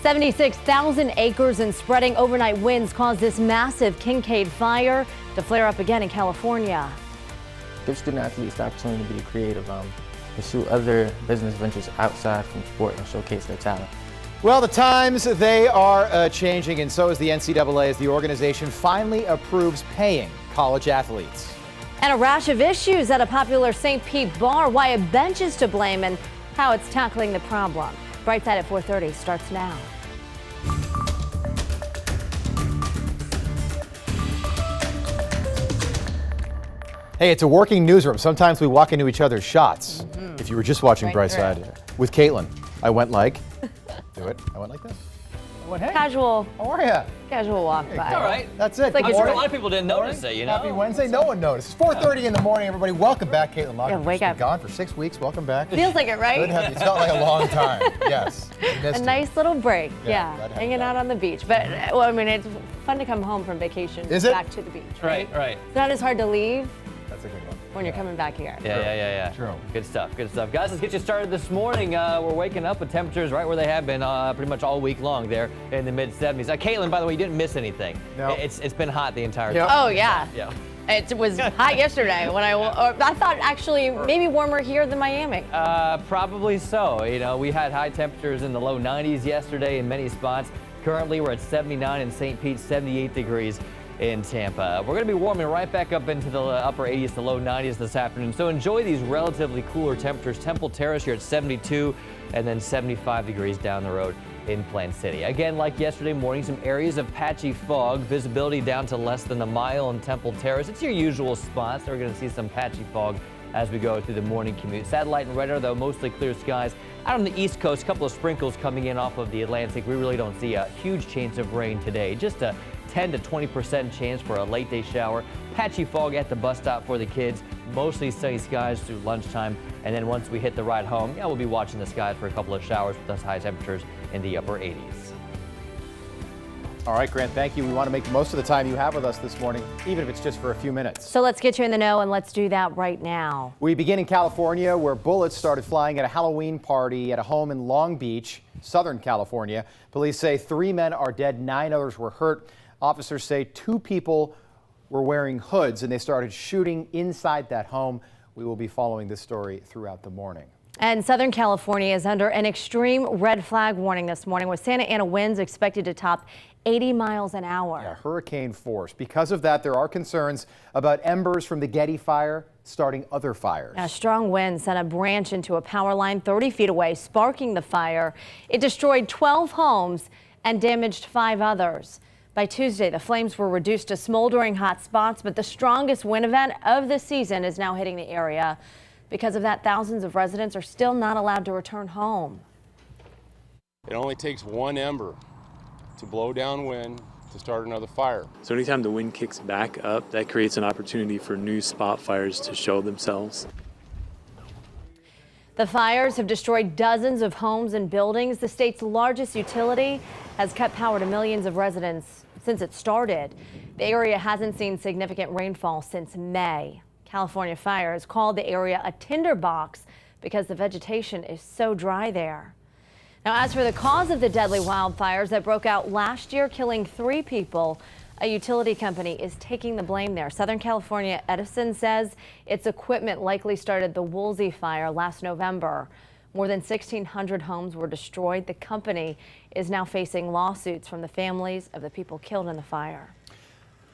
76,000 acres and spreading overnight winds caused this massive Kincaid fire to flare up again in California. Give student athletes the opportunity to be creative, pursue other business ventures outside from sport and showcase their talent. Well, the times, they are changing, and so is the NCAA as the organization finally approves paying college athletes. And a rash of issues at a popular St. Pete bar, why a bench is to blame and how it's tackling the problem. Bright Side at 4:30 starts now. Hey, it's a working newsroom. Sometimes we walk into each other's shots. If you were just watching Bright Side with Caitlin, I went like, do it. I went like this. I went, hey. Casual. How are you? Casual walk by. All right. That's it. Like I'm sure a lot of people didn't notice it, you know? Happy Wednesday. No one noticed. It's 4:30 in the morning, everybody. Welcome back, Caitlin Locker. Yeah, wake up. Gone for 6 weeks. Welcome back. Feels like it, right? Good to have you. It's felt like a long time. Yes. A nice little break. Yeah, Yeah. Hanging out on the beach. But, well, I mean, it's fun to come home from vacation Is it? back to the beach. Right. It's not as hard to leave That's a good one. when you're coming back here. Yeah. True. Good stuff. Guys, let's get you started this morning. We're waking up with temperatures right where they have been pretty much all week long there in the mid-70s. Caitlin, by the way, you didn't miss anything. No. It's been hot the entire Yep. time. Oh, yeah. Yeah. It was hot yesterday when I thought actually maybe warmer here than Miami. Probably so. You know, we had high temperatures in the low 90s yesterday in many spots. Currently, we're at 79 in St. Pete, 78 degrees in Tampa. We're going to be warming right back up into the upper 80s to low 90s this afternoon. So enjoy these relatively cooler temperatures. Temple Terrace here at 72 and then 75 degrees down the road in Plant City. Again, like yesterday morning, some areas of patchy fog, visibility down to less than a mile in Temple Terrace. It's your usual spots. We're going to see some patchy fog as we go through the morning commute. Satellite and radar, though, mostly clear skies. Out on the East Coast, a couple of sprinkles coming in off of the Atlantic. We really don't see a huge chance of rain today. Just a 10 to 20% chance for a late day shower. Patchy fog at the bus stop for the kids. Mostly sunny skies through lunchtime. And then once we hit the ride home, we'll be watching the skies for a couple of showers with those high temperatures in the upper 80s. All right, Grant, thank you. We want to make the most of the time you have with us this morning, even if it's just for a few minutes. So let's get you in the know, and let's do that right now. We begin in California, where bullets started flying at a Halloween party at a home in Long Beach, Southern California. Police say 3 men are dead, 9 others were hurt. Officers say 2 people were wearing hoods, and they started shooting inside that home. We will be following this story throughout the morning. And Southern California is under an extreme red flag warning this morning, with Santa Ana winds expected to top 80 miles an hour. Yeah, hurricane force. Because of that, there are concerns about embers from the Getty fire starting other fires. A strong wind sent a branch into a power line 30 feet away, sparking the fire. It destroyed 12 homes and damaged 5 others. By Tuesday, the flames were reduced to smoldering hot spots, but the strongest wind event of the season is now hitting the area. Because of that, thousands of residents are still not allowed to return home. It only takes one ember to blow downwind to start another fire. So anytime the wind kicks back up, that creates an opportunity for new spot fires to show themselves. The fires have destroyed dozens of homes and buildings. The state's largest utility has cut power to millions of residents since it started. The area hasn't seen significant rainfall since May. California Fire has called the area a tinderbox because the vegetation is so dry there. Now, as for the cause of the deadly wildfires that broke out last year, killing 3 people, a utility company is taking the blame there. Southern California Edison says its equipment likely started the Woolsey fire last November. More than 1,600 homes were destroyed. The company is now facing lawsuits from the families of the people killed in the fire.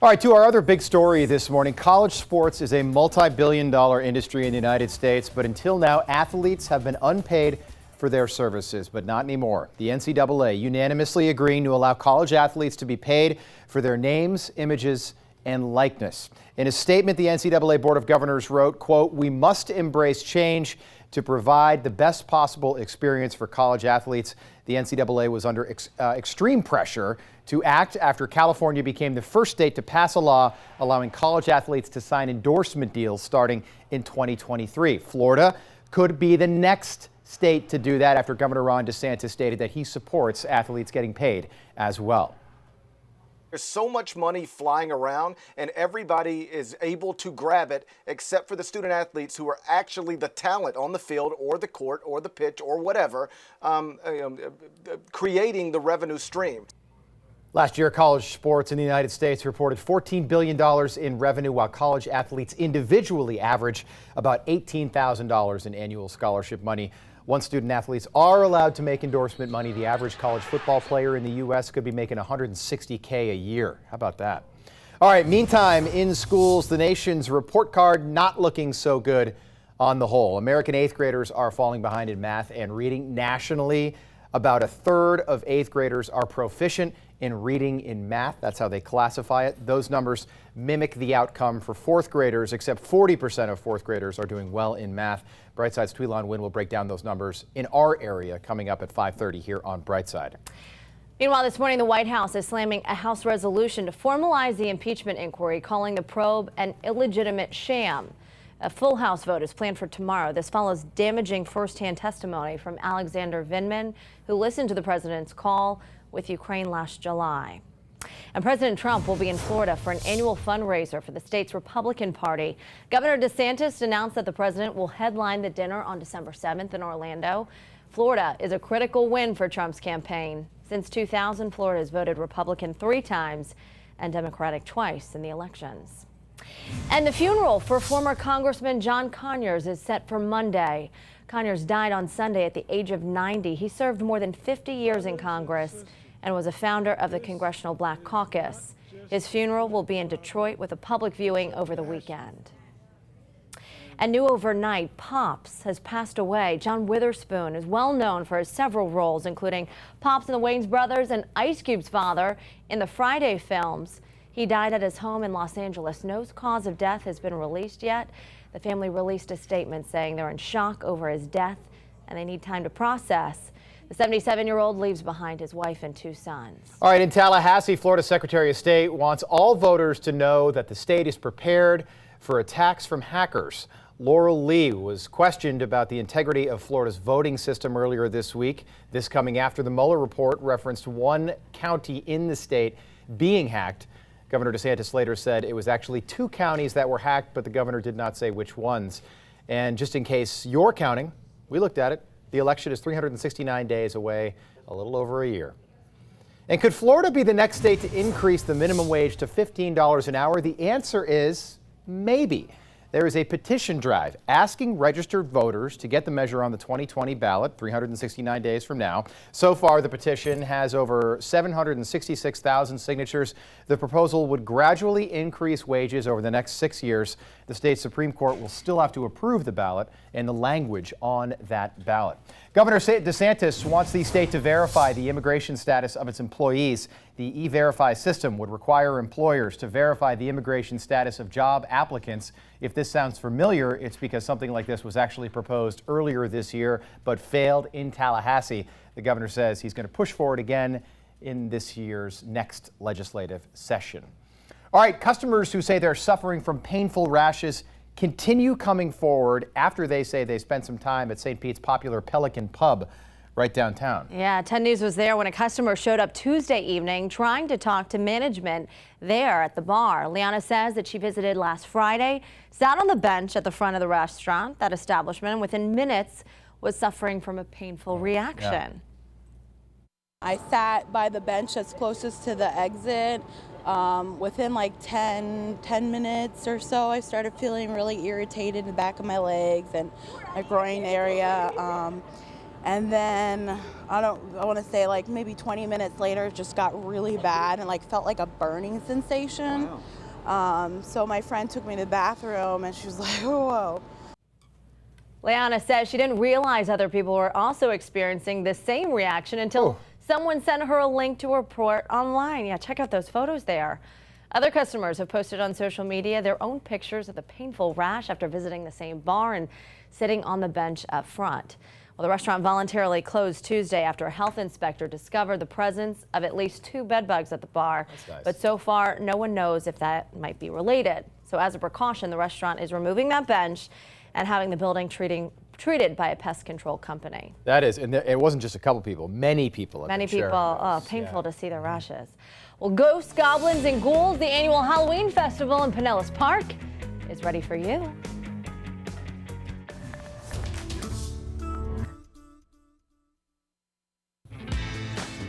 All right, to our other big story this morning. College sports is a multi-billion-dollar industry in the United States, but until now, athletes have been unpaid for their services, but not anymore. The NCAA unanimously agreeing to allow college athletes to be paid for their names, images, and likeness. In a statement, the NCAA Board of Governors wrote, quote, "We must embrace change to provide the best possible experience for college athletes." The NCAA was under extreme pressure to act after California became the first state to pass a law allowing college athletes to sign endorsement deals starting in 2023. Florida could be the next state to do that after Governor Ron DeSantis stated that he supports athletes getting paid as well. There's so much money flying around and everybody is able to grab it except for the student athletes who are actually the talent on the field or the court or the pitch or whatever, creating the revenue stream. Last year, college sports in the United States reported $14 billion in revenue, while college athletes individually average about $18,000 in annual scholarship money. Once student athletes are allowed to make endorsement money, the average college football player in the U.S. could be making $160K a year. How about that? All right, meantime, in schools, the nation's report card not looking so good on the whole. American 8th graders are falling behind in math and reading. Nationally, about a third of 8th graders are proficient in reading in math. That's how they classify it. Those numbers mimic the outcome for 4th graders, except 40% of 4th graders are doing well in math. Brightside's Tweelon Wynn will break down those numbers in our area coming up at 5:30 here on Brightside. Meanwhile, this morning, the White House is slamming a House resolution to formalize the impeachment inquiry, calling the probe an illegitimate sham. A full House vote is planned for tomorrow. This follows damaging firsthand testimony from Alexander Vindman, who listened to the president's call with Ukraine last July. And President Trump will be in Florida for an annual fundraiser for the state's Republican Party. Governor DeSantis announced that the president will headline the dinner on December 7th in Orlando. Florida is a critical win for Trump's campaign. Since 2000, Florida has voted Republican 3 times and Democratic twice in the elections. And the funeral for former Congressman John Conyers is set for Monday. Conyers died on Sunday at the age of 90. He served more than 50 years in Congress and was a founder of the Congressional Black Caucus. His funeral will be in Detroit with a public viewing over the weekend. And new overnight, Pops has passed away. John Witherspoon is well known for his several roles, including Pops in the Wayans Brothers and Ice Cube's father in the Friday films. He died at his home in Los Angeles. No cause of death has been released yet. The family released a statement saying they're in shock over his death and they need time to process. The 77-year-old leaves behind his wife and 2 sons. All right, in Tallahassee, Florida Secretary of State wants all voters to know that the state is prepared for attacks from hackers. Laurel Lee was questioned about the integrity of Florida's voting system earlier this week. This coming after the Mueller report referenced one county in the state being hacked. Governor DeSantis later said it was actually 2 counties that were hacked, but the governor did not say which ones. And just in case you're counting, we looked at it. The election is 369 days away, a little over a year. And could Florida be the next state to increase the minimum wage to $15 an hour? The answer is maybe. There is a petition drive asking registered voters to get the measure on the 2020 ballot 369 days from now. So far, the petition has over 766,000 signatures. The proposal would gradually increase wages over the next 6 years. The state Supreme Court will still have to approve the ballot and the language on that ballot. Governor DeSantis wants the state to verify the immigration status of its employees. The E-Verify system would require employers to verify the immigration status of job applicants. If this sounds familiar, it's because something like this was actually proposed earlier this year, but failed in Tallahassee. The governor says he's going to push forward again in this year's next legislative session. All right, customers who say they're suffering from painful rashes continue coming forward after they say they spent some time at St. Pete's popular Pelican Pub right downtown. Yeah, 10 News was there when a customer showed up Tuesday evening trying to talk to management there at the bar. Liana says that she visited last Friday, sat on the bench at the front of the restaurant, that establishment, and within minutes was suffering from a painful reaction. Yeah. I sat by the bench that's closest to the exit. Within like 10 minutes or so, I started feeling really irritated in the back of my legs and my groin area. And then I want to say like maybe 20 minutes later, it just got really bad and like felt like a burning sensation. Wow. So my friend took me to the bathroom and she was like, whoa. Liana says she didn't realize other people were also experiencing the same reaction until someone sent her a link to a report online. Yeah, check out those photos there. Other customers have posted on social media their own pictures of the painful rash after visiting the same bar and sitting on the bench up front. Well, the restaurant voluntarily closed Tuesday after a health inspector discovered the presence of at least 2 bed bugs at the bar. That's nice. But so far, no one knows if that might be related. So as a precaution, the restaurant is removing that bench and having the building treated by a pest control company. That is, and it wasn't just a couple people, many people. Many people, painful to see their rashes. Well, ghosts, goblins, and ghouls, the annual Halloween festival in Pinellas Park is ready for you.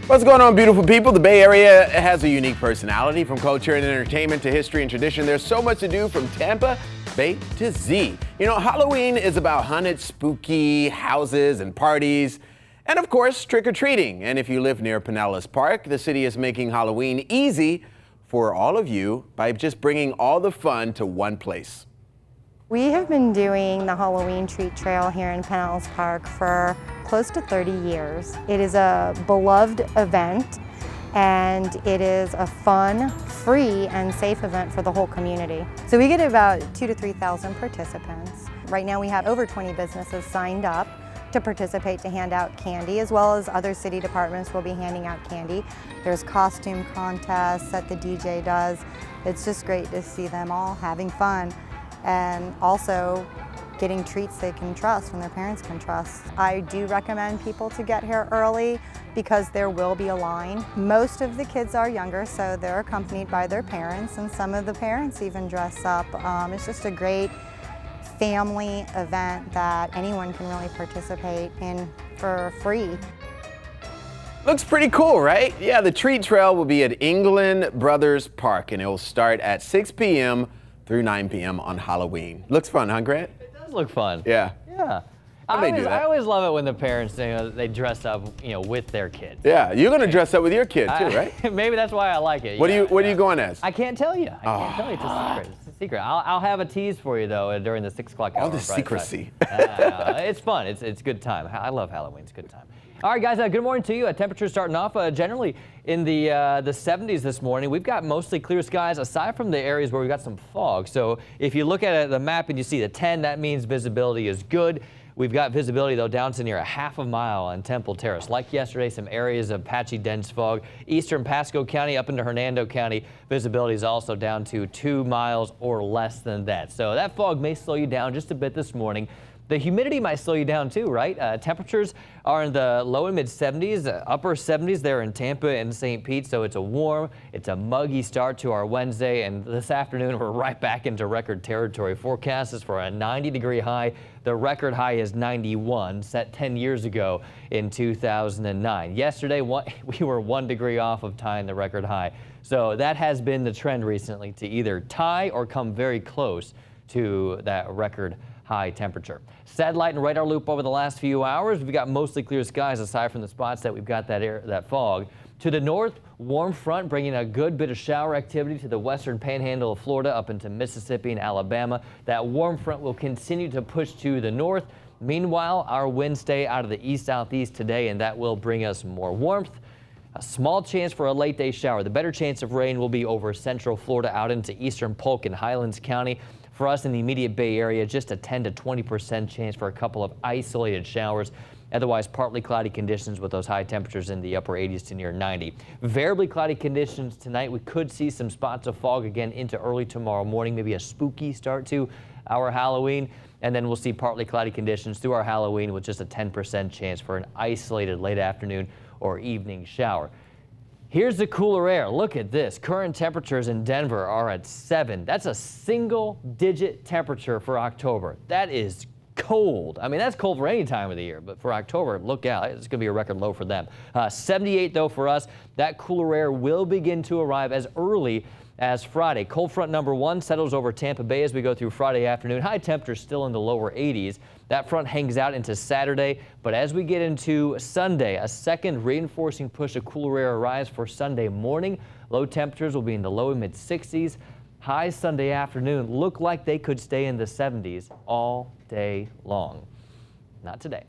What's going on, beautiful people? The Bay Area has a unique personality. From culture and entertainment to history and tradition, there's so much to do from Tampa Bay to Z. You know, Halloween is about haunted, spooky houses and parties, and of course, trick-or-treating. And if you live near Pinellas Park, the city is making Halloween easy for all of you by just bringing all the fun to one place. We have been doing the Halloween treat trail here in Pinellas Park for close to 30 years. It is a beloved event, and it is a fun, free, and safe event for the whole community. So we get about 2,000 to 3,000 participants. Right now we have over 20 businesses signed up to participate to hand out candy, as well as other city departments will be handing out candy. There's costume contests that the DJ does. It's just great to see them all having fun, and also getting treats they can trust and their parents can trust. I do recommend people to get here early because there will be a line. Most of the kids are younger, so they're accompanied by their parents, and some of the parents even dress up. It's just a great family event that anyone can really participate in for free. Looks pretty cool, right? Yeah, the treat trail will be at England Brothers Park, and it will start at 6 p.m. through 9 p.m. on Halloween. Looks fun, huh, Grant? It does look fun. Yeah. Yeah. I always love it when the parents, they dress up, with their kids. Yeah, you're gonna dress up with your kid too, right? Maybe that's why I like it. What are you going as? I can't tell you. I can't tell you. It's a secret. It's a secret. I'll have a tease for you though during the 6 o'clock hour. All the secrecy. It's fun. It's good time. I love Halloween. It's a good time. All right, guys. Good morning to you. Temperatures starting off generally in the 70s this morning. We've got mostly clear skies aside from the areas where we've got some fog. So if you look at the map and you see the 10, that means visibility is good. We've got visibility, though, down to near a half a mile on Temple Terrace. Like yesterday, some areas of patchy, dense fog. Eastern Pasco County up into Hernando County, visibility is also down to 2 miles or less than that. So that fog may slow you down just a bit this morning. The humidity might slow you down too, right? Temperatures are in the low and mid 70s, upper 70s there in Tampa and St. Pete. So it's a muggy start to our Wednesday. And this afternoon, we're right back into record territory. Forecast is for a 90-degree high. The record high is 91, set 10 years ago in 2009. Yesterday, we were 1 degree off of tying the record high. So that has been the trend recently, to either tie or come very close to that record high temperature. Satellite and radar loop over the last few hours. We've got mostly clear skies aside from the spots that we've got that fog. To the north, warm front bringing a good bit of shower activity to the western panhandle of Florida up into Mississippi and Alabama. That warm front will continue to push to the north. Meanwhile, our winds stay out of the east-southeast today, and that will bring us more warmth. A small chance for a late day shower. The better chance of rain will be over central Florida out into eastern Polk and Highlands County. For us in the immediate Bay Area, just a 10 to 20% chance for a couple of isolated showers. Otherwise, partly cloudy conditions with those high temperatures in the upper 80s to near 90. Variably cloudy conditions tonight. We could see some spots of fog again into early tomorrow morning, maybe a spooky start to our Halloween. And then we'll see partly cloudy conditions through our Halloween with just a 10% chance for an isolated late afternoon or evening shower. Here's the cooler air. Look at this. Current temperatures in Denver are at 7. That's a single-digit temperature for October. That is cold. I mean, that's cold for any time of the year, but for October, look out. It's going to be a record low for them. 78, though, for us. That cooler air will begin to arrive as early as Friday. Cold front number 1 settles over Tampa Bay as we go through Friday afternoon. High temperatures still in the lower 80s. That front hangs out into Saturday, but as we get into Sunday, a second reinforcing push of cooler air arrives for Sunday morning. Low temperatures will be in the low and mid 60s. Highs Sunday afternoon look like they could stay in the 70s all day long. Not today.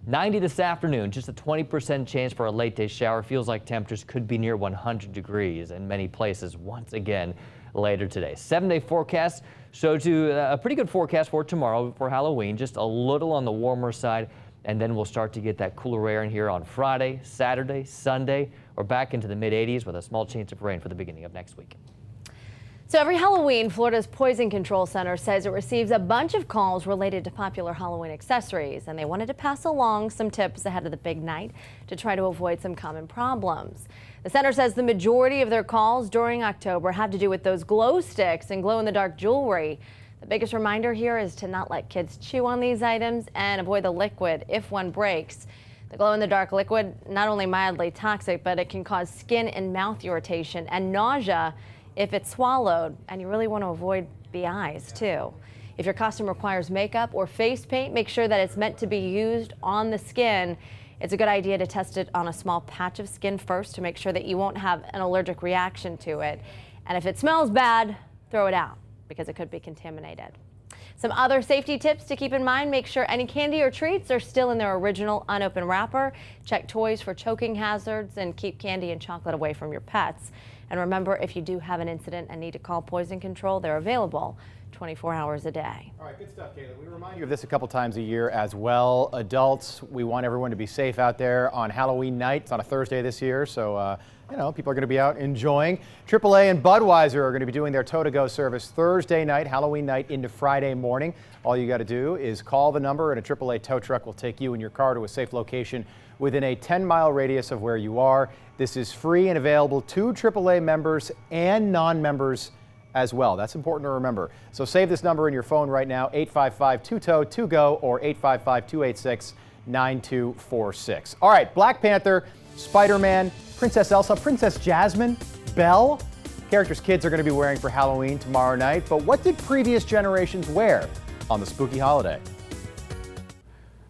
90 this afternoon, just a 20% chance for a late day shower. Feels like temperatures could be near 100 degrees in many places once again later today. 7-day forecast shows you a pretty good forecast for tomorrow for Halloween, just a little on the warmer side, and then we'll start to get that cooler air in here on Friday, Saturday, Sunday. We're back into the mid 80s with a small chance of rain for the beginning of next week. So every Halloween, Florida's Poison Control Center says it receives a bunch of calls related to popular Halloween accessories, and they wanted to pass along some tips ahead of the big night to try to avoid some common problems. The center says the majority of their calls during October have to do with those glow sticks and glow-in-the-dark jewelry. The biggest reminder here is to not let kids chew on these items and avoid the liquid if one breaks. The glow-in-the-dark liquid, not only mildly toxic, but it can cause skin and mouth irritation and nausea if it's swallowed, and you really want to avoid the eyes too. If your costume requires makeup or face paint, make sure that it's meant to be used on the skin. It's a good idea to test it on a small patch of skin first to make sure that you won't have an allergic reaction to it. And if it smells bad, throw it out because it could be contaminated. Some other safety tips to keep in mind: make sure any candy or treats are still in their original unopened wrapper. Check toys for choking hazards and keep candy and chocolate away from your pets. And remember, if you do have an incident and need to call Poison Control, they're available 24 hours a day. All right, good stuff, Caitlin. We remind you of this a couple times a year as well. Adults, we want everyone to be safe out there on Halloween night. It's on a Thursday this year, so people are going to be out enjoying. AAA and Budweiser are going to be doing their tow-to-go service Thursday night, Halloween night into Friday morning. All you got to do is call the number, and a AAA tow truck will take you and your car to a safe location within a 10-mile radius of where you are. This is free and available to AAA members and non-members as well. That's important to remember. So save this number in your phone right now, 855-2TOW-2GO or 855-286-9246. All right, Black Panther, Spider-Man, Princess Elsa, Princess Jasmine, Belle. Characters kids are going to be wearing for Halloween tomorrow night. But what did previous generations wear on the spooky holiday?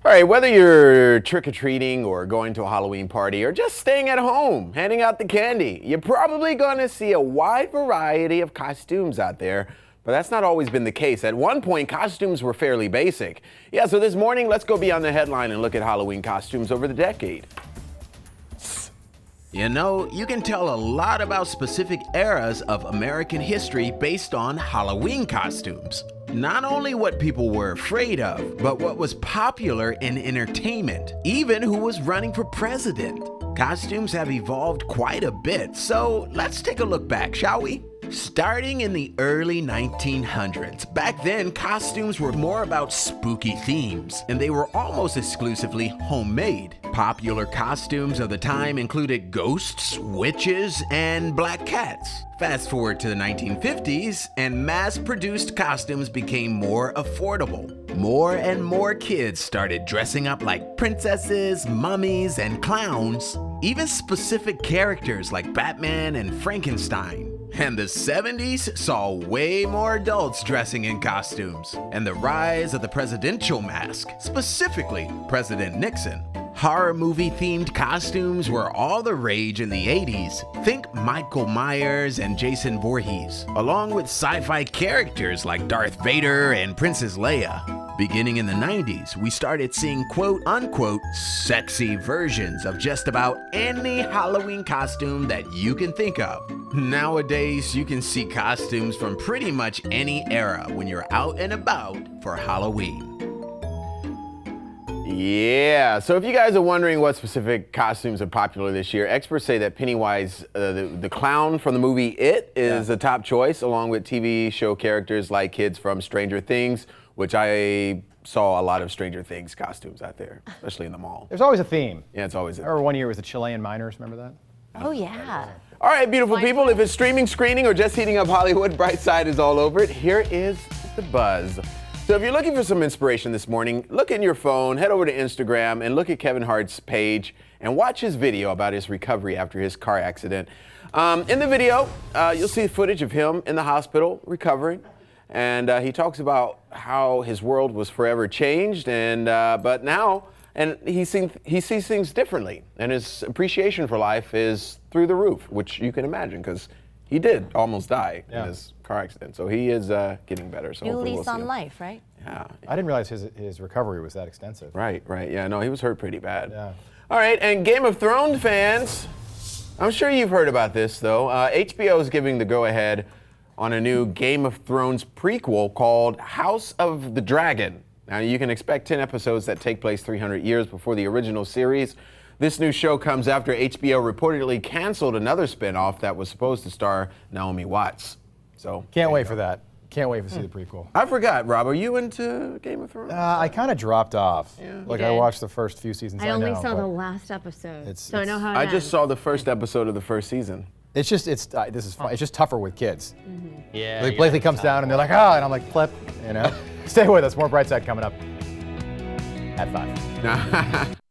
All right, whether you're trick-or-treating or going to a Halloween party or just staying at home, handing out the candy, you're probably going to see a wide variety of costumes out there. But that's not always been the case. At one point, costumes were fairly basic. Yeah, so this morning, let's go beyond the headline and look at Halloween costumes over the decade. You know, you can tell a lot about specific eras of American history based on Halloween costumes. Not only what people were afraid of, but what was popular in entertainment, even who was running for president. Costumes have evolved quite a bit, so let's take a look back, shall we? Starting in the early 1900s, back then costumes were more about spooky themes, and they were almost exclusively homemade. Popular costumes of the time included ghosts, witches, and black cats. Fast forward to the 1950s, and mass-produced costumes became more affordable. More and more kids started dressing up like princesses, mummies, and clowns, even specific characters like Batman and Frankenstein. And the 70s saw way more adults dressing in costumes, and the rise of the presidential mask, specifically President Nixon. Horror movie-themed costumes were all the rage in the 80s. Think Michael Myers and Jason Voorhees, along with sci-fi characters like Darth Vader and Princess Leia. Beginning in the 90s, we started seeing quote-unquote sexy versions of just about any Halloween costume that you can think of. Nowadays, you can see costumes from pretty much any era when you're out and about for Halloween. Yeah, so if you guys are wondering what specific costumes are popular this year, experts say that Pennywise, the clown from the movie It, is a top choice, along with TV show characters like kids from Stranger Things, which I saw a lot of Stranger Things costumes out there, especially in the mall. There's always a theme. Yeah, it's always a theme. I remember one year it was the Chilean miners, remember that? Oh, yeah. All right, beautiful people, if it's streaming, screening, or just heating up Hollywood, Bright Side is all over it. Here is the buzz. So if you're looking for some inspiration this morning, look in your phone, head over to Instagram, and look at Kevin Hart's page and watch his video about his recovery after his car accident. In the video, you'll see footage of him in the hospital recovering, and he talks about how his world was forever changed, and but now, and he sees things differently, and his appreciation for life is through the roof, which you can imagine, because he did almost die in his car accident. So he is getting better. So New hopefully lease we'll on life, right? Yeah. I didn't realize his recovery was that extensive. Right. Yeah, no, he was hurt pretty bad. Yeah. All right, and Game of Thrones fans, I'm sure you've heard about this, though. HBO is giving the go-ahead on a new Game of Thrones prequel called House of the Dragon. Now, you can expect 10 episodes that take place 300 years before the original series. This new show comes after HBO reportedly canceled another spinoff that was supposed to star Naomi Watts. So Can't wait for that. Can't wait to see the prequel. I forgot, Rob. Are you into Game of Thrones? I kind of dropped off. Like I did? watched the first few seasons. I only know, saw but the last episode, so I it's- know how it I ends. just saw the first episode of the first season. It's just this is fun. It's just tougher with kids. Yeah. Like Blakely comes down and they're like, ah, and I'm like, flip, you know. Stay with us. More Brightside coming up at 5.